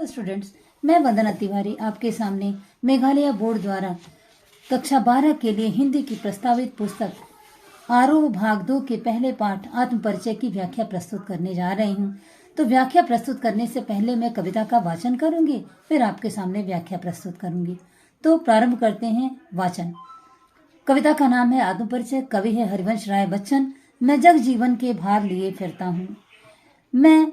Hello students, मैं वंदना तिवारी आपके सामने मेघालय बोर्ड द्वारा कक्षा 12 के लिए हिंदी की प्रस्तावित पुस्तक आरोह भाग 2 के पहले पाठ आत्म परिचय की व्याख्या प्रस्तुत करने जा रही हूँ। तो व्याख्या प्रस्तुत करने से पहले मैं कविता का वाचन करूंगी, फिर आपके सामने व्याख्या प्रस्तुत करूंगी। तो प्रारंभ करते हैं वाचन। कविता का नाम है आत्म परिचय। कवि है हरिवंश राय बच्चन। मैं जग जीवन के भार लिए फिरता हूँ। मैं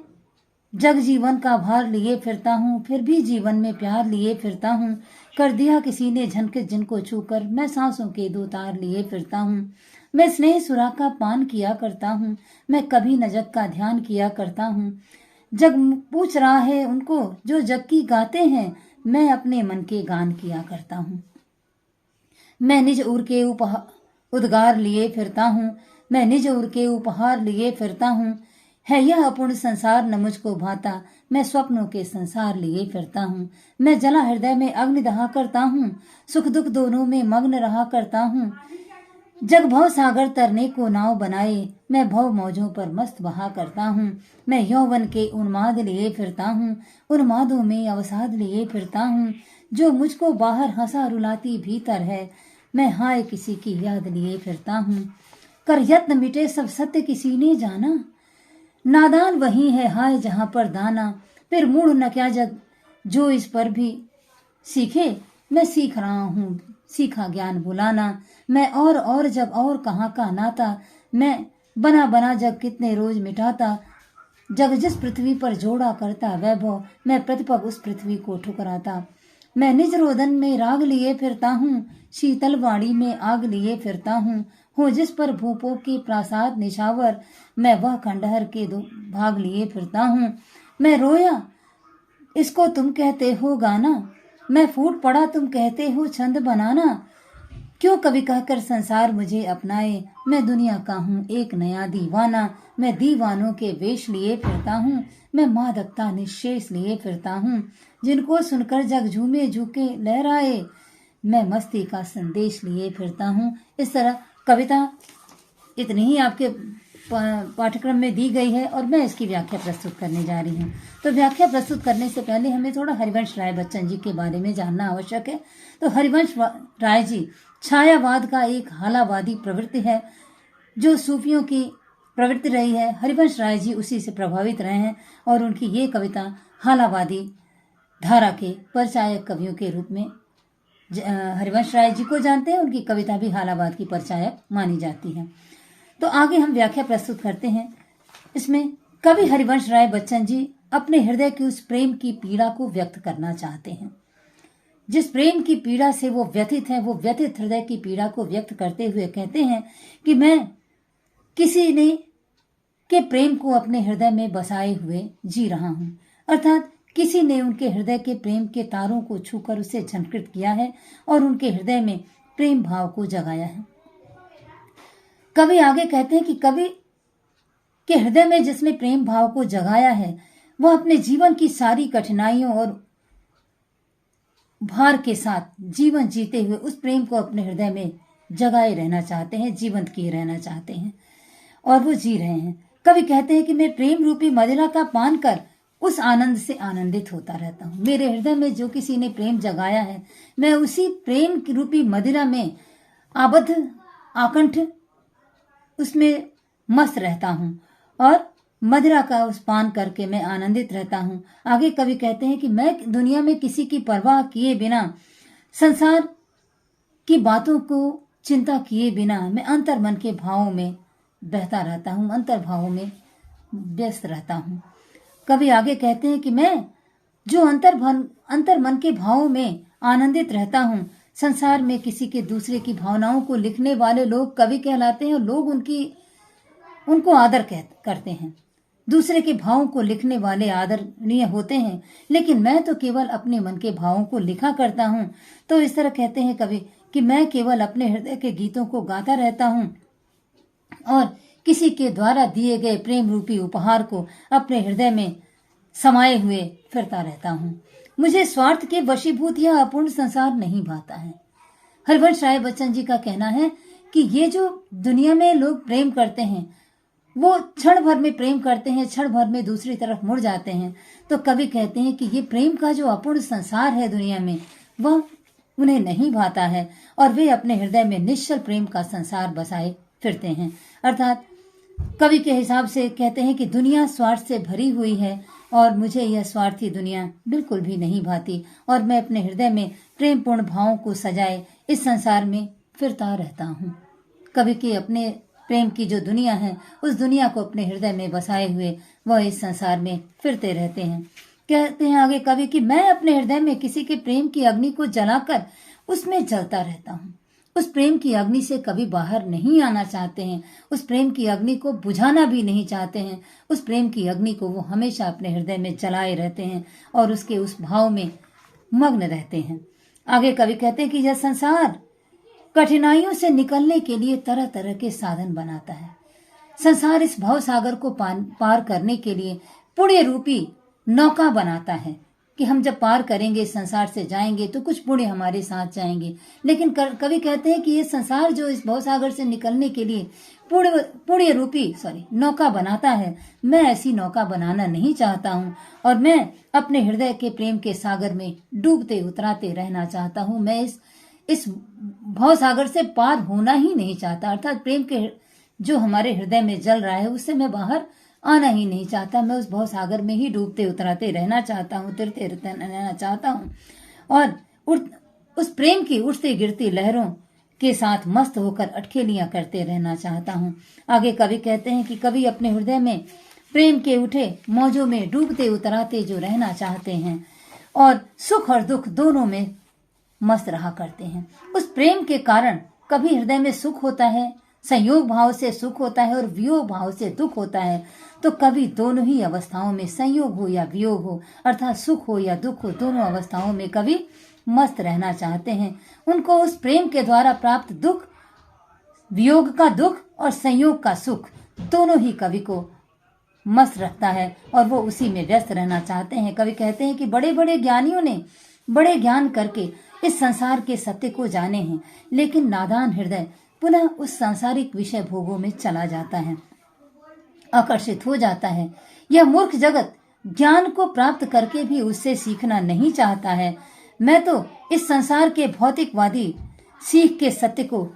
जग जीवन का भार लिए फिरता हूँ, फिर भी जीवन में प्यार लिए फिरता हूँ। कर दिया किसी ने झनकित जिनको छूकर, मैं सांसों के दो तार लिए फिरता हूँ। मैं स्नेह सुरा का पान किया करता हूँ, मैं कभी न जग का ध्यान किया करता हूँ। जग पूछ रहा है उनको जो जग की गाते हैं, मैं अपने मन के गान किया करता हूँ। मैं निज उर के उद्गार लिए फिरता हूँ, मैं निज उर के उपहार लिए फिरता हूँ। है यह अपूर्ण संसार न मुझको भाता, मैं स्वप्नों के संसार लिए फिरता हूँ। मैं जला हृदय में अग्नि दहा करता हूँ, सुख दुख दोनों में मग्न रहा करता हूँ। जग भव सागर तरने को नाव बनाए, मैं भव मौजों पर मस्त बहा करता हूँ। मैं यौवन के उन्माद लिए फिरता हूँ, उन्मादों में अवसाद लिए फिरता हूँ। जो मुझको बाहर हंसा रुलाती भीतर है, मैं हाय किसी की याद लिए फिरता हूँ। कर यत्न मिटे सब सत्य किसी ने जाना, नादान वही है हाय जहां पर दाना। फिर मूढ़ न क्या जग जो इस पर भी सीखे, मैं सीख रहा हूँ सीखा ज्ञान बुलाना। मैं और जग और कहाँ का नाता, मैं बना बना जग कितने रोज मिटाता। जग जिस पृथ्वी पर जोड़ा करता वैभव, मैं प्रतिपग उस पृथ्वी को ठुकराता। मैं निज रोदन में राग लिए फिरता हूँ, शीतल वाणी में आग लिए फिरता हूँ। हो जिस पर भूपों के प्रासाद निछावर, मैं वह खंडहर के दो भाग लिए फिरता हूँ। मैं रोया इसको तुम कहते हो गाना, मैं फूट पड़ा तुम कहते हो छंद बनाना। क्यों कवि कहकर संसार मुझे अपनाए, मैं दुनिया का हूँ एक नया दीवाना। मैं दीवानों के वेश लिए फिरता हूँ, मैं मादकता निशेष लिए फिरता हूँ। जिनको सुनकर जग झूमे झुके लहराए, मैं मस्ती का संदेश लिए फिरता हूँ। इस तरह कविता इतनी ही आपके पाठ्यक्रम में दी गई है और मैं इसकी व्याख्या प्रस्तुत करने जा रही हूँ। तो व्याख्या प्रस्तुत करने से पहले हमें थोड़ा हरिवंश राय बच्चन जी के बारे में जानना आवश्यक है। तो हरिवंश राय जी छायावाद का एक हालावादी प्रवृत्ति है, जो सूफियों की प्रवृत्ति रही है। हरिवंश राय जी उसी से प्रभावित रहे हैं और उनकी ये कविता हालावादी धारा के परिचायक कवियों के रूप में हरिवंश राय जी को जानते हैं। उनकी कविता भी हालावाद की परिचायक मानी जाती है। तो आगे हम व्याख्या प्रस्तुत करते हैं। इसमें कवि हरिवंश राय बच्चन जी अपने हृदय की उस प्रेम की पीड़ा को व्यक्त करना चाहते हैं। जिस प्रेम की पीड़ा से वो व्यथित है, वो व्यथित हृदय की पीड़ा को व्यक्त करते हुए कहते हैं कि मैं किसी ने के प्रेम को अपने हृदय में बसाए हुए जी रहा हूं। अर्थात किसी ने उनके हृदय के प्रेम के तारों को छूकर उसे झंकृत किया है और उनके हृदय में प्रेम भाव को जगाया है। कवि आगे कहते हैं कि कवि के हृदय में जिसने प्रेम भाव को जगाया है, वह अपने जीवन की सारी कठिनाइयों और भार के साथ जीवन जीते हुए उस प्रेम को अपने हृदय में जगाए रहना चाहते हैं, जीवंत किए रहना चाहते हैं और वो जी रहे हैं। कवि कहते हैं कि मैं प्रेम रूपी मदिरा का पान कर उस आनंद से आनंदित होता रहता हूँ। मेरे हृदय में जो किसी ने प्रेम जगाया है, मैं उसी प्रेम रूपी मदिरा में आबद्ध आकंठ उसमें मस्त रहता हूँ और मदिरा का उस पान करके मैं आनंदित रहता हूँ। आगे कवि कहते हैं कि मैं दुनिया में किसी की परवाह किए बिना, संसार की बातों को चिंता किए बिना, मैं अंतर मन के भावों में बहता रहता हूँ, अंतर भावों में व्यस्त रहता हूँ। कवि आगे कहते हैं कि मैं जो अंतर मन के भावों में आनंदित रहता हूँ, संसार में किसी के दूसरे की भावनाओं को लिखने वाले लोग कवि कहलाते हैं और लोग उनको आदर करते हैं। दूसरे के भावों को लिखने वाले आदरणीय होते हैं, लेकिन मैं तो केवल अपने मन के भावों को लिखा करता हूँ। तो इस तरह कहते हैं कवि कि मैं केवल अपने हृदय के गीतों को गाता रहता हूँ और किसी के द्वारा दिए गए प्रेम रूपी उपहार को अपने हृदय में समाये हुए फिरता रहता हूँ। मुझे स्वार्थ के वशीभूत यह अपूर्ण संसार नहीं भाता है। हरिवंश राय बच्चन जी का कहना है कि ये जो दुनिया में लोग प्रेम करते हैं, वो क्षण भर में प्रेम करते हैं, क्षण भर में दूसरी तरफ मुड़ जाते हैं। तो कवि कहते हैं कि ये प्रेम का जो अपूर्ण संसार है दुनिया में, वह उन्हें नहीं भाता है और वे अपने हृदय में निश्चल प्रेम का संसार बसाए फिरते हैं। अर्थात कवि के हिसाब से कहते हैं कि दुनिया स्वार्थ से भरी हुई है और मुझे यह स्वार्थी दुनिया बिल्कुल भी नहीं भाती और मैं अपने हृदय में प्रेम पूर्ण भावों को सजाए इस संसार में फिरता रहता हूँ। कवि के अपने प्रेम की जो दुनिया है, उस दुनिया को अपने हृदय में बसाए हुए वह इस संसार में फिरते रहते हैं। कहते हैं आगे कवि कि मैं अपने हृदय में किसी के प्रेम की अग्नि को जलाकर उसमें जलता रहता हूँ। उस प्रेम की अग्नि से कभी बाहर नहीं आना चाहते हैं, उस प्रेम की अग्नि को बुझाना भी नहीं चाहते हैं। उस प्रेम की अग्नि को वो हमेशा अपने हृदय में जलाए रहते हैं और उसके उस भाव में मग्न रहते हैं। आगे कवि कहते हैं कि यह संसार कठिनाइयों से निकलने के लिए तरह तरह के साधन बनाता है। संसार इस भव सागर को पार करने के लिए पुण्य रूपी नौका बनाता है कि हम जब पार करेंगे, इस संसार से जाएंगे तो कुछ पुण्य हमारे साथ जाएंगे। लेकिन कवि कहते हैं कि ये संसार जो इस भव सागर से निकलने के लिए पुण्य रूपी नौका बनाता है, मैं ऐसी नौका बनाना नहीं चाहता हूँ और मैं अपने हृदय के प्रेम के सागर में डूबते उतराते रहना चाहता हूँ। मैं इस भव सागर से पार होना ही नहीं चाहता। अर्थात प्रेम के जो हमारे हृदय में जल रहा है उससे मैं बाहर आना ही नहीं चाहता। मैं उस भव सागर में ही डूबते उतराते रहना चाहता हूँ, तिरते रहना चाहता हूँ और उस प्रेम की उठती गिरती लहरों के साथ मस्त होकर अटखेलियां करते रहना चाहता हूँ। आगे कवि कहते हैं कि कवि अपने हृदय में प्रेम के उठे मौजों में डूबते उतराते जो रहना चाहते हैं और सुख और दुख दोनों में मस्त रहा करते हैं। उस प्रेम के कारण कभी हृदय में सुख होता है, संयोग भाव से सुख होता है और वियोग भाव से दुख होता है। तो कभी दोनों ही अवस्थाओं में, संयोग हो या वियोग हो, अर्थात सुख हो या दुख हो, दोनों अवस्थाओं में कवि मस्त रहना चाहते हैं। उनको उस प्रेम के द्वारा प्राप्त दुख, वियोग का दुख और संयोग का सुख दोनों ही कवि को मस्त रखता है और वो उसी में व्यस्त रहना चाहते हैं। कवि कहते हैं कि बड़े बड़े ज्ञानियों ने बड़े ज्ञान करके इस संसार के सत्य को जाने हैं, लेकिन नादान हृदय पुनः उस सांसारिक विषय भोगों में चला जाता है, आकर्षित हो जाता है। यह मूर्ख जगत ज्ञान को प्राप्त करके भी उससे सीखना नहीं चाहता है। मैं तो इस संसार के भौतिकवादी सीख के सत्य को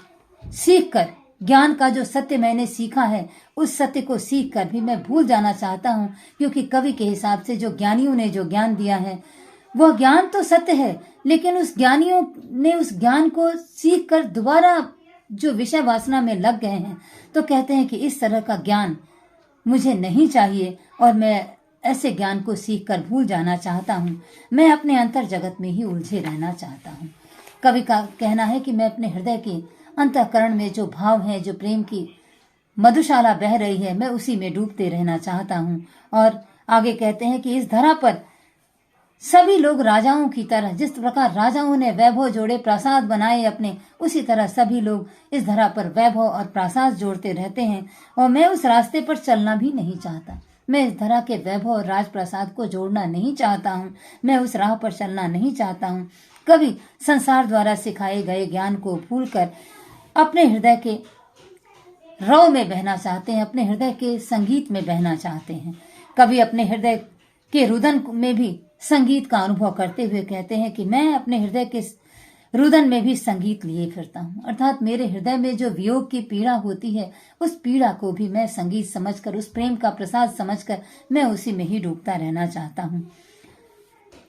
सीख कर, ज्ञान का जो सत्य मैंने सीखा है उस सत्य को सीख कर भी मैं भूल जाना चाहता हूँ, क्योंकि कवि के हिसाब से जो ज्ञानियों ने जो ज्ञान दिया है वह ज्ञान तो सत्य है, लेकिन उस ज्ञानियों ने उस ज्ञान को सीख कर दोबारा जो विषय वासना में लग गए हैं। तो कहते हैं कि इस तरह का ज्ञान मुझे नहीं चाहिए और मैं ऐसे ज्ञान को सीखकर भूल जाना चाहता हूँ। मैं अपने अंतर जगत में ही उलझे रहना चाहता हूँ। कवि का कहना है कि मैं अपने हृदय के अंतःकरण में जो भाव है, जो प्रेम की मधुशाला बह रही है, मैं उसी में डूबते रहना चाहता हूँ। और आगे कहते हैं कि इस धरा पर सभी लोग राजाओं की तरह, जिस प्रकार राजाओं ने वैभव जोड़े, प्रासाद बनाए अपने, उसी तरह सभी लोग इस धरा पर वैभव और प्रासाद जोड़ते रहते हैं और मैं उस रास्ते पर चलना भी नहीं चाहता। मैं इस धरा के वैभव और राजप्रासाद को जोड़ना नहीं चाहता हूँ, मैं उस राह पर चलना नहीं चाहता हूँ। कवि संसार द्वारा सिखाए गए ज्ञान को भूलकर अपने हृदय के रव में बहना चाहते हैं, अपने हृदय के संगीत में बहना चाहते हैं। कवि अपने हृदय के रुदन में भी संगीत का अनुभव करते हुए कहते हैं कि मैं अपने हृदय के रुदन में भी संगीत लिए फिरता हूँ। अर्थात मेरे हृदय में जो वियोग की पीड़ा होती है, उस पीड़ा को भी मैं संगीत समझकर, उस प्रेम का प्रसाद समझकर मैं उसी में ही डूबता रहना चाहता हूँ।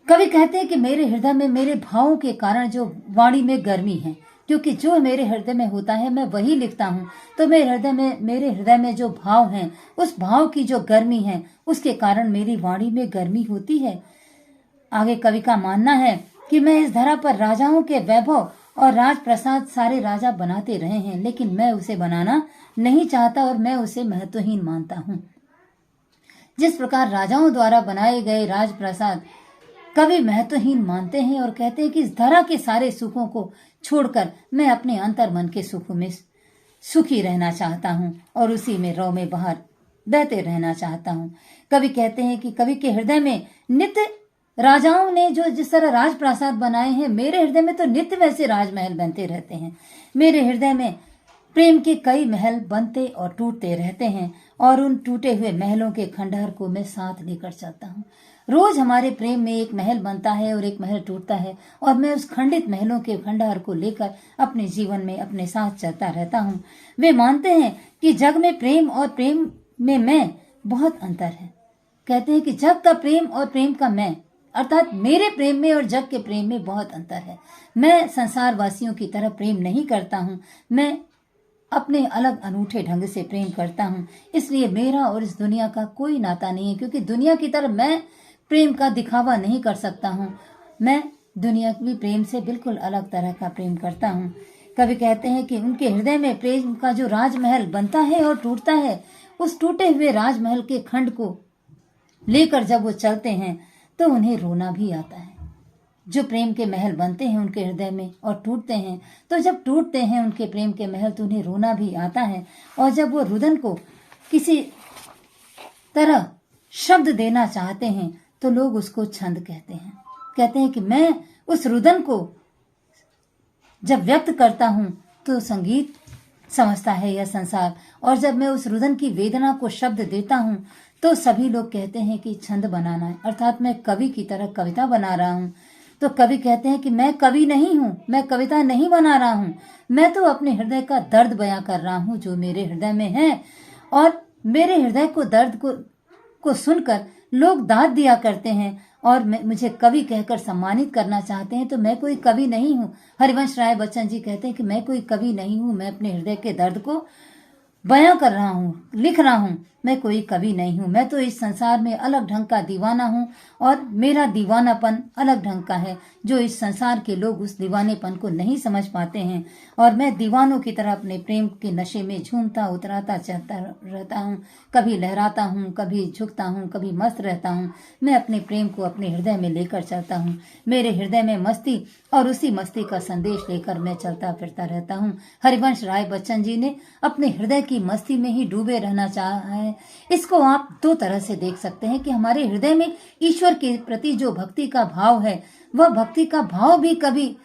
कवि कहते हैं कि मेरे हृदय में मेरे भावों के कारण जो वाणी में गर्मी है, क्योंकि जो मेरे हृदय में होता है मैं वही लिखता हूँ। तो मेरे हृदय में जो भाव हैं, उस भाव की जो गर्मी है, उसके कारण मेरी वाणी में गर्मी होती है। आगे कवि का मानना है कि मैं इस धरा पर राजाओं के वैभव और राजप्रसाद सारे राजा बनाते रहे हैं, लेकिन मैं उसे बनाना नहीं चाहता और मैं उसे महत्वहीन मानता हूँ। जिस प्रकार राजाओं द्वारा बनाए गए राजप्रसाद कवि महत्वहीन मानते हैं और कहते हैं कि इस धरा के सारे सुखों को छोड़कर मैं अपने अंतर मन के सुखों में सुखी रहना चाहता हूँ और उसी में रव में बाहर बहते रहना चाहता हूँ। कवि कहते हैं कि कवि के हृदय में नित्य राजाओं ने जो जिस तरह राजप्रासाद बनाए हैं, मेरे हृदय में तो नित्य वैसे राजमहल बनते रहते हैं। मेरे हृदय में प्रेम के कई महल बनते और टूटते रहते हैं और उन टूटे हुए महलों के खंडहर को मैं साथ लेकर चलता हूँ। रोज हमारे प्रेम में एक महल बनता है और एक महल टूटता है, और मैं उस खंडित महलों के खंडहर को लेकर अपने जीवन में अपने साथ चलता रहता हूँ। वे मानते हैं कि जग में प्रेम और प्रेम में मैं बहुत अंतर है। कहते हैं कि जग का प्रेम और प्रेम का मैं, अर्थात मेरे प्रेम में और जग के प्रेम में बहुत अंतर है। मैं संसार वासियों की तरह प्रेम नहीं करता हूँ, मैं अपने अलग अनूठे ढंग से प्रेम करता हूँ। इसलिए मेरा और इस दुनिया का कोई नाता नहीं है, क्योंकि दुनिया की तरह मैं प्रेम का दिखावा नहीं कर सकता हूँ। मैं दुनियावी प्रेम से बिल्कुल अलग तरह का प्रेम करता हूँ। कवि कहते हैं कि उनके हृदय में प्रेम का जो राजमहल बनता है और टूटता है, उस टूटे हुए राजमहल के खंड को लेकर जब वो चलते हैं तो उन्हें रोना भी आता है। जो प्रेम के महल बनते हैं उनके हृदय में और टूटते हैं, तो जब टूटते हैं उनके प्रेम के महल तो उन्हें रोना भी आता है। और जब वो रुदन को किसी तरह शब्द देना चाहते हैं तो लोग उसको छंद कहते हैं। कहते हैं कि मैं उस रुदन को जब व्यक्त करता हूं तो संगीत समझता है यह संसार, और जब मैं उस रुदन की वेदना को शब्द देता हूं तो सभी लोग कहते हैं कि छंद बनाना है, अर्थात मैं कवि की तरह कविता बना रहा हूं। तो कवि कहते हैं कि मैं कवि नहीं हूं, मैं कविता नहीं बना रहा हूं, मैं तो अपने हृदय का दर्द बयां कर रहा हूं जो मेरे हृदय में है। और मेरे हृदय को दर्द को सुनकर लोग दाद दिया करते हैं और मुझे कवि कहकर सम्मानित करना चाहते हैं, तो मैं कोई कवि नहीं हूँ। हरिवंश राय बच्चन जी कहते हैं कि मैं कोई कवि नहीं हूँ, मैं अपने हृदय के दर्द को बयां कर रहा हूँ, लिख रहा हूँ, मैं कोई कवि नहीं हूँ। मैं तो इस संसार में अलग ढंग का दीवाना हूँ, और मेरा दीवानापन अलग ढंग का है, जो इस संसार के लोग उस दीवानेपन को नहीं समझ पाते हैं। और मैं दीवानों की तरह अपने प्रेम के नशे में झूमता उतराता चलता रहता हूँ, कभी लहराता हूँ, कभी झुकता हूँ, कभी मस्त रहता हूँ। मैं अपने प्रेम को अपने हृदय में लेकर चलता हूँ। मेरे हृदय में मस्ती और उसी मस्ती का संदेश लेकर मैं चलता फिरता रहता हूँ। हरिवंश राय बच्चन जी ने अपने हृदय की मस्ती में ही डूबे रहना चाहा है। इसको आप दो तरह से देख सकते हैं कि हमारे हृदय में ईश्वर के प्रति जो भक्ति का भाव है, वह भक्ति का भाव भी कभी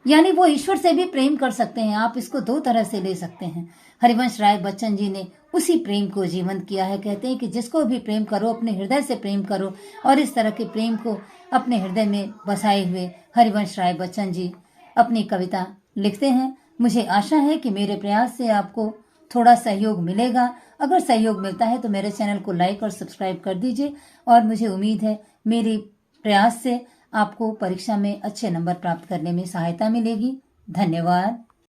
यानी वो ईश्वर से भी प्रेम कर सकते हैं। आप इसको दो तरह से ले सकते हैं। हरिवंश राय बच्चन जी ने उसी प्रेम को जीवंत किया है। कहते हैं कि जिसको भी प्रेम करो अपने हृदय से प्रेम करो, और इस तरह के प्रेम को अपने हृदय में बसाए हुए हरिवंश राय बच्चन जी अपनी कविता लिखते हैं। मुझे आशा है कि मेरे प्रयास से आपको थोड़ा सहयोग मिलेगा। अगर सहयोग मिलता है तो मेरे चैनल को लाइक और सब्सक्राइब कर दीजिए, और मुझे उम्मीद है मेरे प्रयास से आपको परीक्षा में अच्छे नंबर प्राप्त करने में सहायता मिलेगी। धन्यवाद।